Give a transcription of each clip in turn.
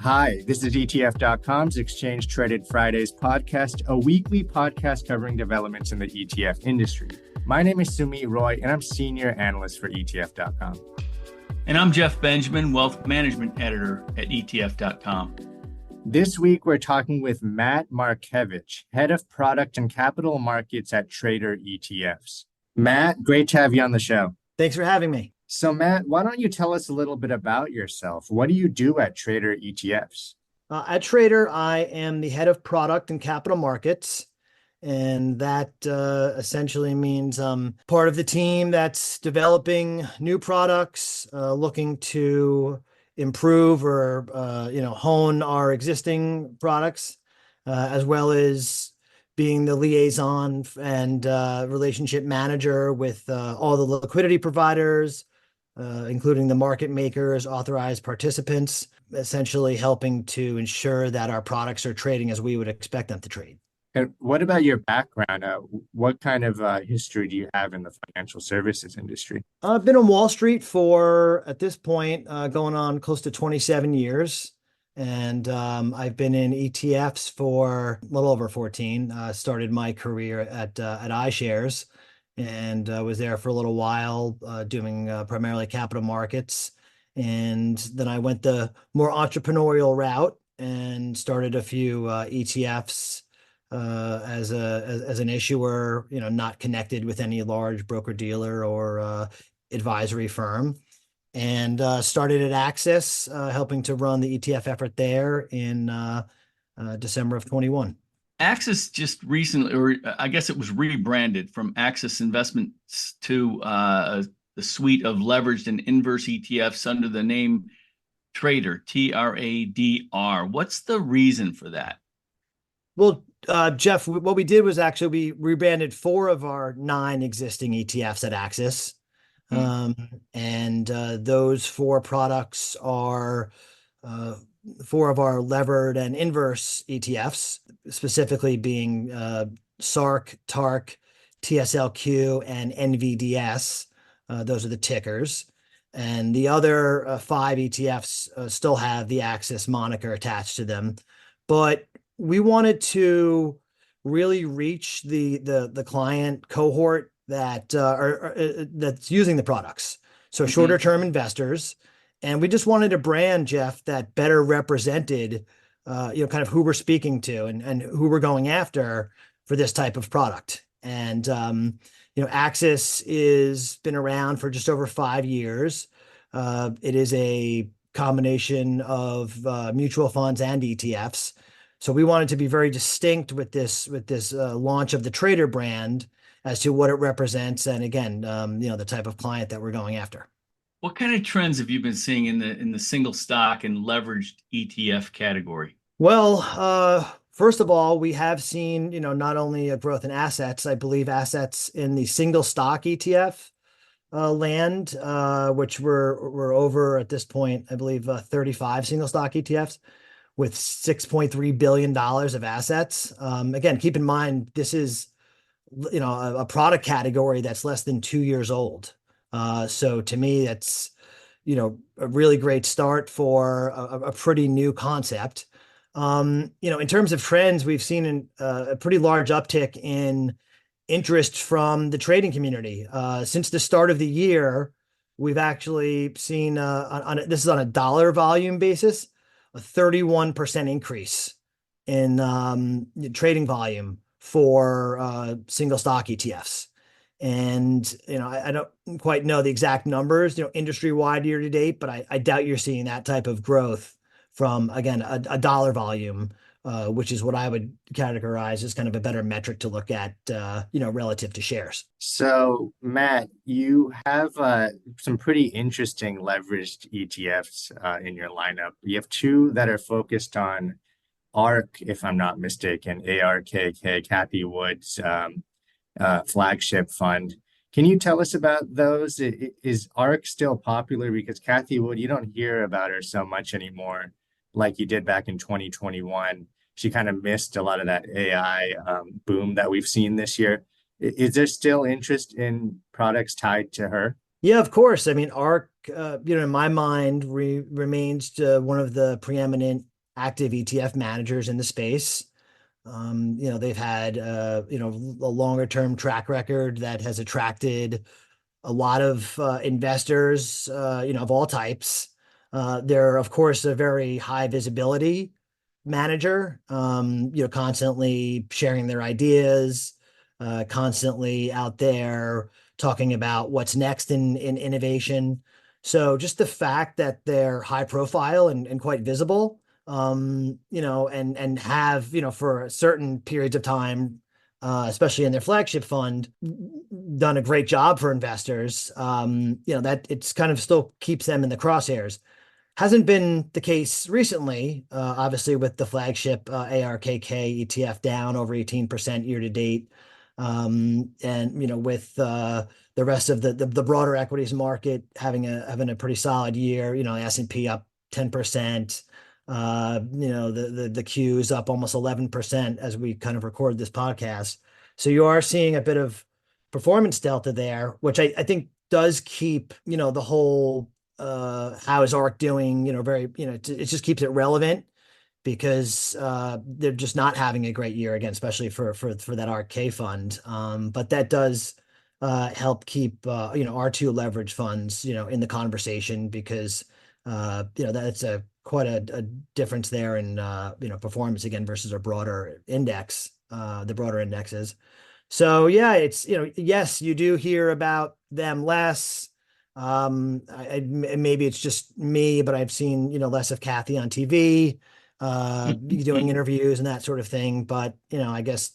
Hi, this is ETF.com's Exchange Traded Fridays podcast, a weekly podcast covering developments in the ETF industry. My name is Sumit Roy, and I'm Senior Analyst for ETF.com. And I'm Jeff Benjamin, Wealth Management Editor at ETF.com. This week, we're talking with Matt Markiewicz, Head of Product and Capital Markets at Tradr ETFs. Matt, great to have you on the show. Thanks for having me. So Matt, why don't you tell us a little bit about yourself? What do you do at Tradr ETFs? At Tradr, I am the head of product and capital markets. And that essentially means part of the team that's developing new products, looking to improve or hone our existing products, as well as being the liaison and relationship manager with all the liquidity providers, including the market makers, authorized participants, essentially helping to ensure that our products are trading as we would expect them to trade. And what about your background? What kind of history do you have in the financial services industry? I've been on Wall Street for, at this point, going on close to 27 years. And I've been in ETFs for a little over 14. Started my career at iShares and was there for a little while doing primarily capital markets. And then I went the more entrepreneurial route and started a few ETFs as an issuer, not connected with any large broker dealer or advisory firm, and started at Axis, helping to run the ETF effort there in December of 21. Axis just recently, or I guess it was rebranded from Axis Investments to the suite of leveraged and inverse ETFs under the name Tradr, Tradr. What's the reason for that? Well, Jeff, what we did was actually we rebranded 4 of our 9 existing ETFs at Axis. And those 4 products are 4 of our levered and inverse ETFs, specifically being SARK, TARK, TSLQ, and NVDS. Those are the tickers. And the other 5 ETFs still have the Axis moniker attached to them. But we wanted to really reach the client cohort that that's using the products. So shorter term investors. And we just wanted a brand, Jeff, that better represented kind of who we're speaking to and who we're going after for this type of product. And Axis is been around for just over 5 years. It is a combination of mutual funds and ETFs. So we wanted to be very distinct with this launch of the Tradr brand as to what it represents, and again, the type of client that we're going after. What kind of trends have you been seeing in the single stock and leveraged ETF category? Well, first of all, we have seen not only a growth in assets. I believe assets in the single stock ETF land, which we're over at this point. I believe 35 single stock ETFs. With $6.3 billion of assets. Again, keep in mind, this is, a product category that's less than 2 years old. So to me, that's, a really great start for a pretty new concept. In terms of trends, we've seen a pretty large uptick in interest from the trading community. Since the start of the year, we've actually seen, this is on a dollar volume basis, a 31% increase in trading volume for single stock ETFs. And, I don't quite know the exact numbers, industry wide year to date, but I doubt you're seeing that type of growth from, again, a dollar volume, which is what I would categorize as kind of a better metric to look at, relative to shares. So, Matt, you have some pretty interesting leveraged ETFs in your lineup. You have 2 that are focused on ARK, if I'm not mistaken, ARKK, Cathie Wood's flagship fund. Can you tell us about those? Is ARK still popular? Because Cathie Wood, you don't hear about her so much anymore like you did back in 2021. She kind of missed a lot of that AI boom that we've seen this year. Is there still interest in products tied to her? Yeah, of course. I mean, ARK, in my mind, remains one of the preeminent active ETF managers in the space. They've had a longer term track record that has attracted a lot of investors, of all types. They're, of course, a very high visibility manager, constantly sharing their ideas, constantly out there talking about what's next in innovation. So just the fact that they're high profile and quite visible, and have, for certain periods of time, especially in their flagship fund, done a great job for investors. That it's kind of still keeps them in the crosshairs. Hasn't been the case recently, obviously, with the flagship ARKK ETF down over 18% year to date. And with the rest of the broader equities market having a pretty solid year, S&P up 10%. The Q is up almost 11% as we kind of record this podcast. So you are seeing a bit of performance delta there, which I think does keep, the whole how is ARK doing, very, it just keeps it relevant because they're just not having a great year again, especially for that ARK fund. But that does help keep our two leverage funds, in the conversation because that's quite a difference there in performance again versus a broader index, the broader indexes. So yeah, it's yes, you do hear about them less. Maybe it's just me, but I've seen less of Kathy on TV, doing interviews and that sort of thing. But I guess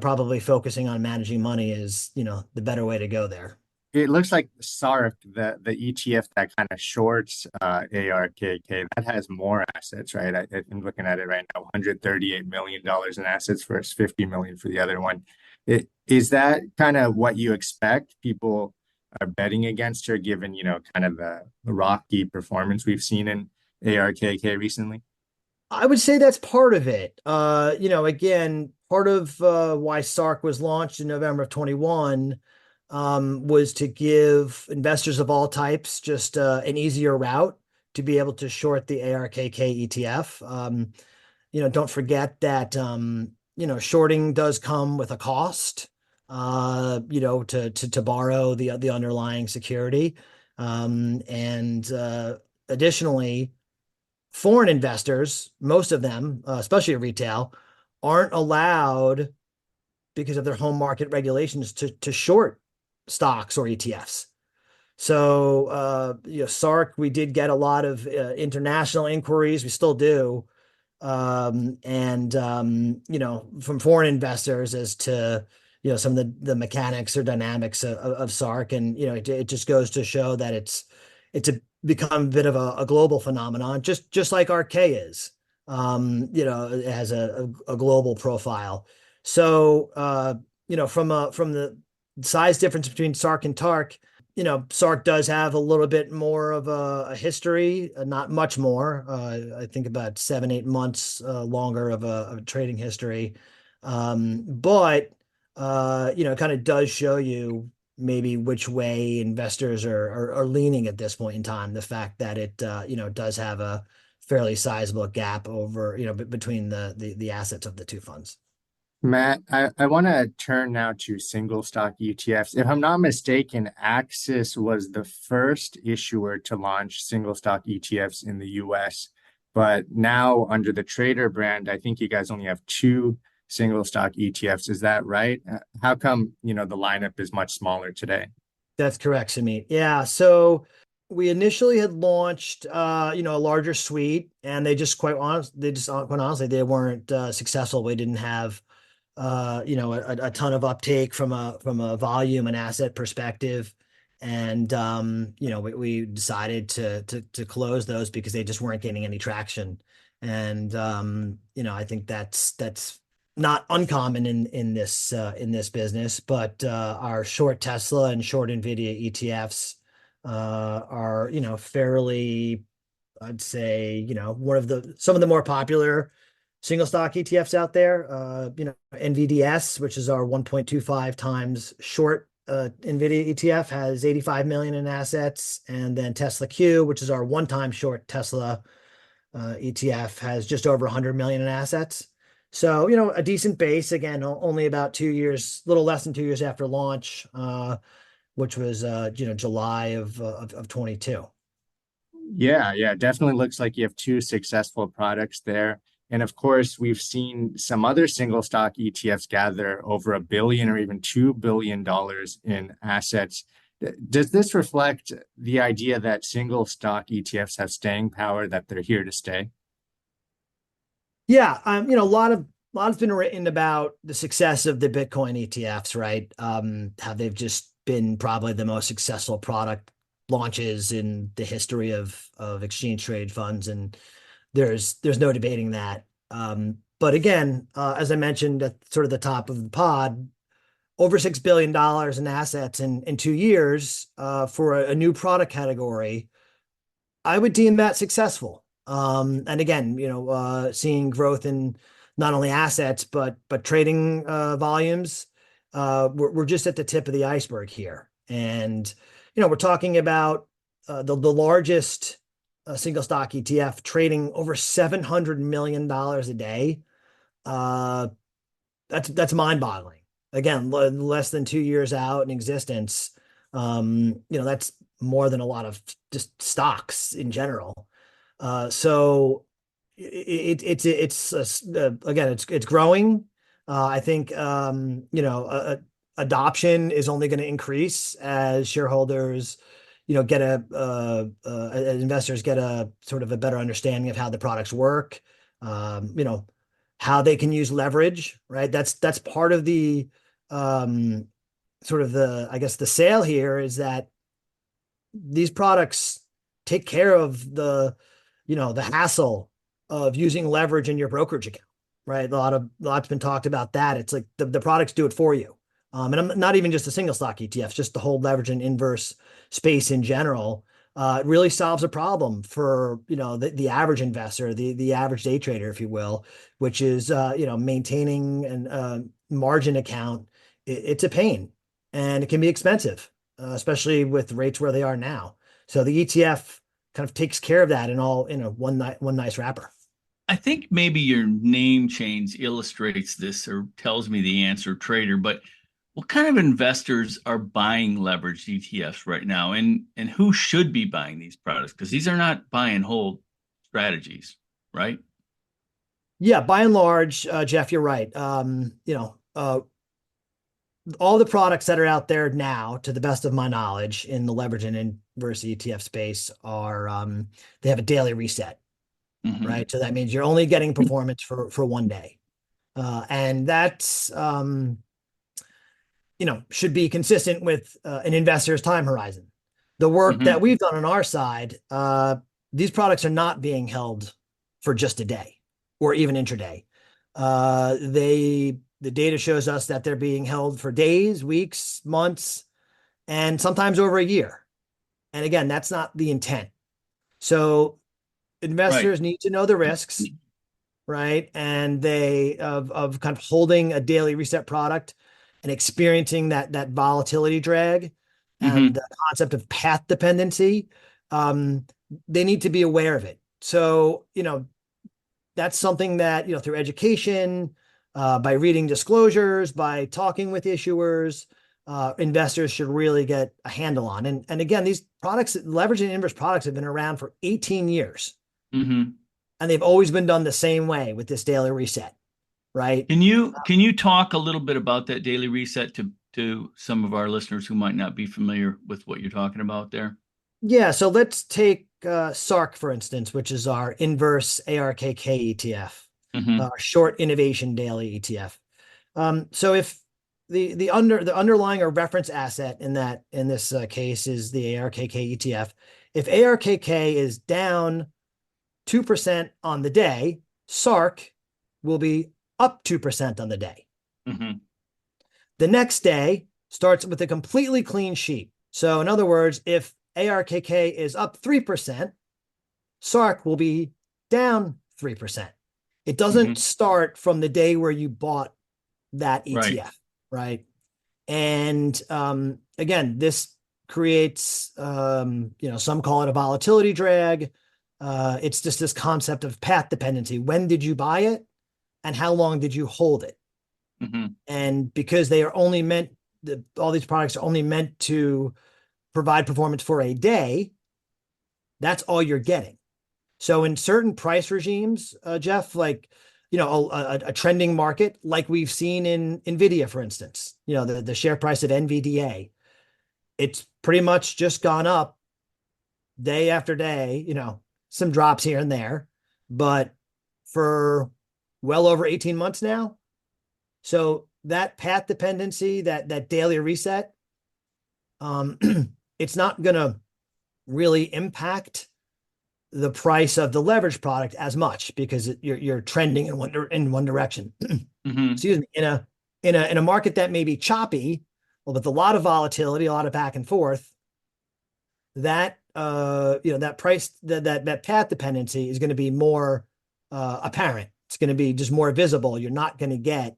probably focusing on managing money is the better way to go there. It looks like SARK, the ETF that kind of shorts ARKK, that has more assets, right? I'm looking at it right now, $138 million in assets versus $50 million for the other one. Is that kind of what you expect people are betting against her, given, kind of the rocky performance we've seen in ARKK recently? I would say that's part of it. Again, part of why SARK was launched in November of 21 was to give investors of all types just an easier route to be able to short the ARKK ETF. Don't forget that shorting does come with a cost. To borrow the underlying security, and additionally, foreign investors, most of them, especially retail, aren't allowed because of their home market regulations to short stocks or ETFs. So, SARK, we did get a lot of international inquiries. We still do. From foreign investors as to, some of the mechanics or dynamics of SARK. And, it just goes to show that it's become a bit of a global phenomenon, just like ARK is. It has a global profile. So, from the size difference between SARK and TARK, SARK does have a little bit more of a history, not much more. I think about 7-8 months longer of a trading history. But it kind of does show you maybe which way investors are leaning at this point in time. The fact that it does have a fairly sizable gap over between the assets of the two funds. Matt, I want to turn now to single stock ETFs. If I'm not mistaken, Axis was the first issuer to launch single stock ETFs in the US. But now under the Tradr brand, I think you guys only have 2 single stock ETFs. Is that right? How come, the lineup is much smaller today? That's correct, Samit. Yeah. So we initially had launched, a larger suite, and quite honestly, they weren't successful. We didn't have a ton of uptake from a volume and asset perspective. And, we decided to close those because they just weren't getting any traction. And, I think that's not uncommon in this business, but our short Tesla and short Nvidia ETFs are, fairly, I'd say, some of the more popular single stock ETFs out there. NVDS, which is our 1.25 times short NVIDIA ETF, has 85 million in assets. And then Tesla Q, which is our one-time short Tesla, ETF has just over 100 million in assets. So, you know, a decent base, again, only about 2 years, little less than 2 years after launch, which was, July of 22. Yeah, yeah, definitely looks like you have two successful products there. And of course, we've seen some other single stock ETFs gather over $1 billion or even $2 billion in assets. Does this reflect the idea that single stock ETFs have staying power, that they're here to stay? Yeah, a lot has been written about the success of the Bitcoin ETFs, right? How they've just been probably the most successful product launches in the history of exchange traded funds, and there's no debating that. But again, as I mentioned at sort of the top of the pod, over $6 billion in assets in 2 years for a new product category, I would deem that successful. And again, seeing growth in not only assets but trading volumes, we're just at the tip of the iceberg here. And we're talking about the largest single stock ETF trading over $700 million a day. Uh, that's mind-boggling. Again, less than 2 years out in existence. That's more than a lot of just stocks in general. So again, it's growing. I think adoption is only going to increase as shareholders, get as investors get a sort of a better understanding of how the products work. How they can use leverage, right? That's part of the sort of I guess the sale here is that these products take care of the hassle of using leverage in your brokerage account, right? Lots been talked about that. It's like the products do it for you. And I'm not even just the single stock ETFs, just the whole leverage and inverse space in general. It really solves a problem for, the average investor, the average day trader, if you will, which is, maintaining an margin account. It's a pain and it can be expensive, especially with rates where they are now. So the ETF kind of takes care of that in one nice wrapper. I think maybe your name change illustrates this or tells me the answer, Tradr, but what kind of investors are buying leveraged ETFs right now, and who should be buying these products? Because these are not buy and hold strategies, right? Yeah, by and large, Jeff, you're right. All the products that are out there now, to the best of my knowledge, in the leverage and inverse ETF space are they have a daily reset, right? So that means you're only getting performance for one day, and that's should be consistent with an investor's time horizon. The work that we've done on our side, these products are not being held for just a day or even intraday. The data shows us that they're being held for days, weeks, months, and sometimes over a year. And again, that's not the intent. So investors need to know the risks, right? And they of kind of holding a daily reset product and experiencing that volatility drag and the concept of path dependency. They need to be aware of it. So, that's something that, through education, by reading disclosures, by talking with issuers, investors should really get a handle on. And again, these products, leverage and inverse products, have been around for 18 years. And they've always been done the same way with this daily reset, right? Can you talk a little bit about that daily reset to some of our listeners who might not be familiar with what you're talking about there? Yeah, so let's take SARK, for instance, which is our inverse ARKK ETF, short innovation daily ETF. So if the underlying or reference asset in this case is the ARKK ETF, if ARKK is down 2% on the day, SARK will be up 2% on the day. The next day starts with a completely clean sheet. So in other words, if ARKK is up 3%, SARK will be down 3%. It doesn't start from the day where you bought that ETF, right? And again, this creates, some call it a volatility drag. It's just this concept of path dependency. When did you buy it, and how long did you hold it? And because they are only meant, all these products are only meant to provide performance for a day, that's all you're getting. So in certain price regimes, Jeff, like, a trending market, like we've seen in NVIDIA, for instance, the share price of NVDA, it's pretty much just gone up day after day, some drops here and there, but for well over 18 months now. So that path dependency, that daily reset, it's not going to really impact the price of the leverage product as much because you're trending in one direction. Excuse me. In a market that may be choppy, with a lot of volatility, a lot of back and forth, that that price, that path dependency is going to be more apparent. It's going to be just more visible. You're not going to get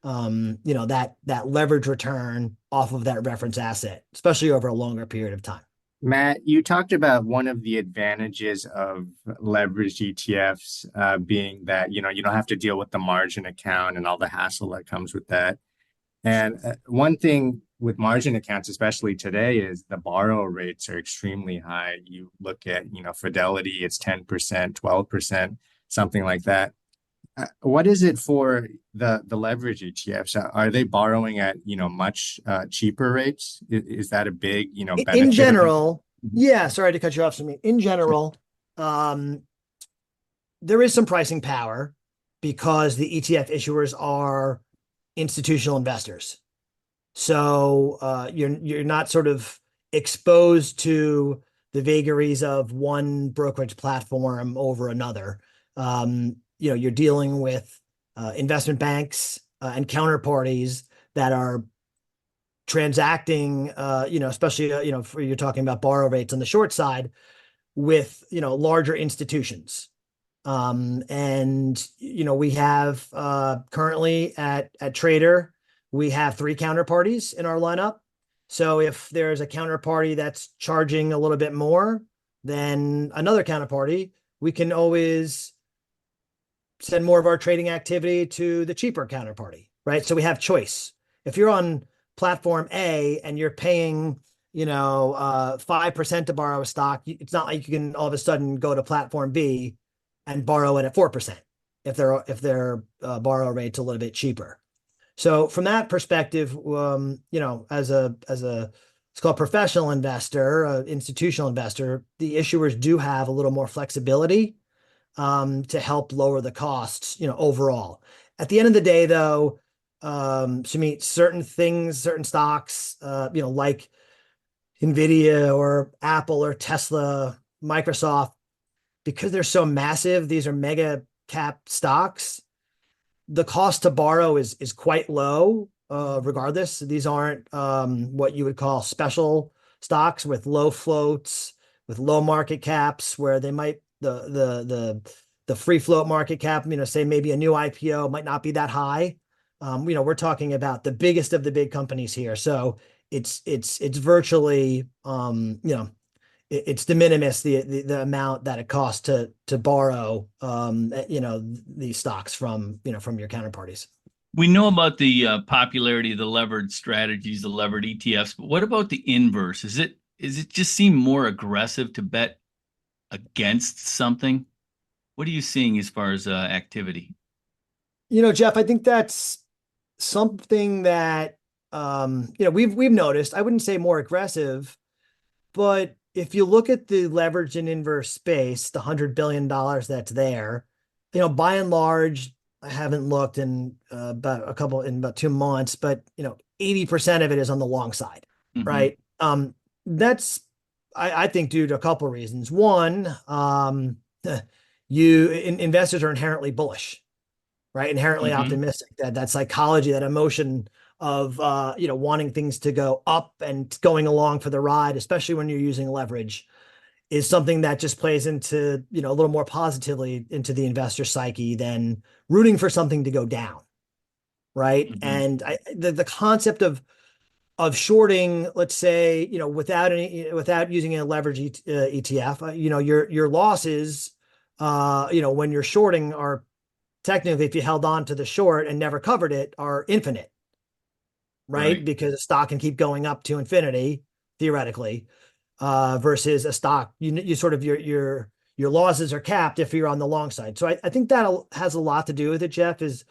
that leverage return off of that reference asset, especially over a longer period of time. Matt, you talked about one of the advantages of leveraged ETFs being that, you don't have to deal with the margin account and all the hassle that comes with that. And one thing with margin accounts, especially today, is the borrow rates are extremely high. You look at, Fidelity, it's 10%, 12%, something like that. What is it for the leverage ETFs? Are they borrowing at, much cheaper rates? Is that a big, benefit? In general, yeah, sorry to cut you off, Samir. In general, there is some pricing power because the ETF issuers are institutional investors. So you're not sort of exposed to the vagaries of one brokerage platform over another. You're dealing with investment banks and counterparties that are transacting, especially, you're talking about borrow rates on the short side with, larger institutions. We have currently at Tradr, we have 3 counterparties in our lineup. So if there's a counterparty that's charging a little bit more than another counterparty, we can always send more of our trading activity to the cheaper counterparty, right? So we have choice. If you're on platform A and you're paying, 5% to borrow a stock, it's not like you can all of a sudden go to platform B and borrow it at 4% if their borrow rate's a little bit cheaper. So from that perspective, as a it's called professional investor, institutional investor, the issuers do have a little more flexibility to help lower the costs, overall. At the end of the day, though, Sumit, certain things, certain stocks, like NVIDIA or Apple or Tesla, Microsoft, because they're so massive, these are mega cap stocks. The cost to borrow is quite low, regardless. These aren't what you would call special stocks with low floats, with low market caps, where they might the free float market cap, say maybe a new IPO might not be that high. We're talking about the biggest of the big companies here, so it's virtually it's de minimis the amount that it costs to borrow these stocks from your counterparties. We know about the popularity of the levered strategies, the levered ETFs, but what about the inverse? Is it just seem more aggressive to bet against something? What are you seeing as far as activity? Jeff, I think that's something that we've noticed. I wouldn't say more aggressive, but if you look at the leveraged and inverse space, the $100 billion that's there, by and large, I haven't looked in about 2 months, but 80% of it is on the long side, right? That's I think due to a couple of reasons. One, investors are inherently bullish, right? Inherently optimistic. That psychology, that emotion of wanting things to go up and going along for the ride, especially when you're using leverage, is something that just plays into a little more positively into the investor psyche than rooting for something to go down, right? And the concept of shorting, let's say, without using a leverage ETF, your losses, when you're shorting are technically, if you held on to the short and never covered it, are infinite, right? Because a stock can keep going up to infinity, theoretically, versus a stock, you sort of, your losses are capped if you're on the long side. So I think that has a lot to do with it, Jeff, is,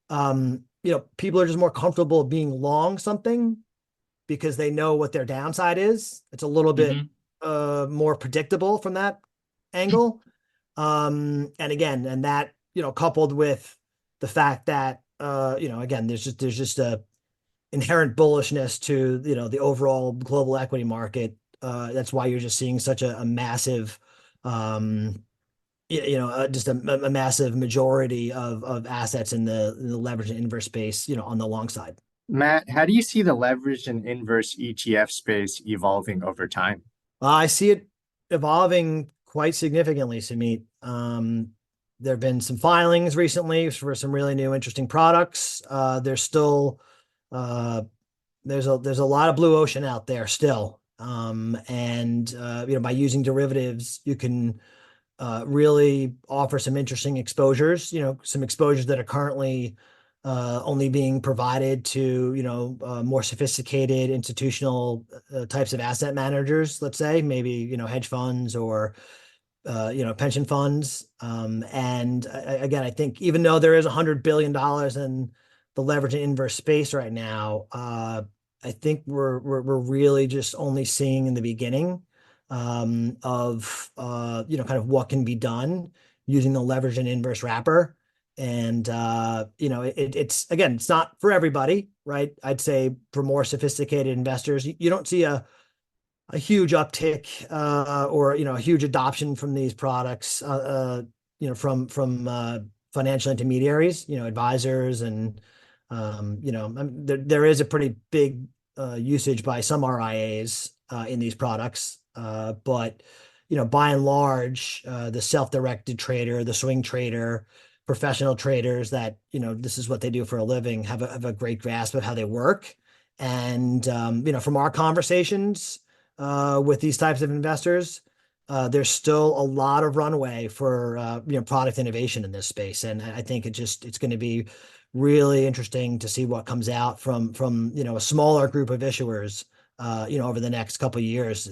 people are just more comfortable being long something because they know what their downside is. It's a little bit more predictable from that angle. And that, coupled with the fact that, again, there's just a inherent bullishness to, the overall global equity market. That's why you're just seeing such a massive, just a massive majority of assets in the leverage and inverse space, on the long side. Matt, how do you see the leveraged and inverse ETF space evolving over time? I see it evolving quite significantly, Sumeet. There have been some filings recently for some really new, interesting products. There's still there's a lot of blue ocean out there still, and by using derivatives, you can really offer some interesting exposures. Some exposures that are currently only being provided to more sophisticated institutional types of asset managers. Let's say maybe hedge funds or pension funds. And again, I think even though there is $100 billion in the leverage and inverse space right now, I think we're really just only seeing in the beginning of kind of what can be done using the leverage and inverse wrapper. And it's again, it's not for everybody, right? I'd say for more sophisticated investors, you don't see a huge uptick or a huge adoption from these products from financial intermediaries, advisors, and there is a pretty big usage by some RIAs in these products, but by and large, the self-directed trader, the swing trader, professional traders that this is what they do for a living have a great grasp of how they work. And from our conversations with these types of investors, there's still a lot of runway for product innovation in this space, and I think it's going to be really interesting to see what comes out from a smaller group of issuers over the next couple of years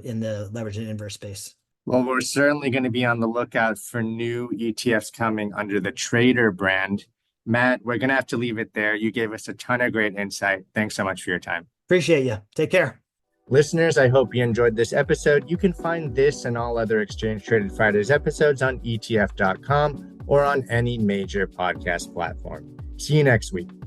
in the leverage and inverse space. Well, we're certainly going to be on the lookout for new ETFs coming under the Tradr brand. Matt, we're going to have to leave it there. You gave us a ton of great insight. Thanks so much for your time. Appreciate you. Take care. Listeners, I hope you enjoyed this episode. You can find this and all other Exchange Traded Fridays episodes on ETF.com or on any major podcast platform. See you next week.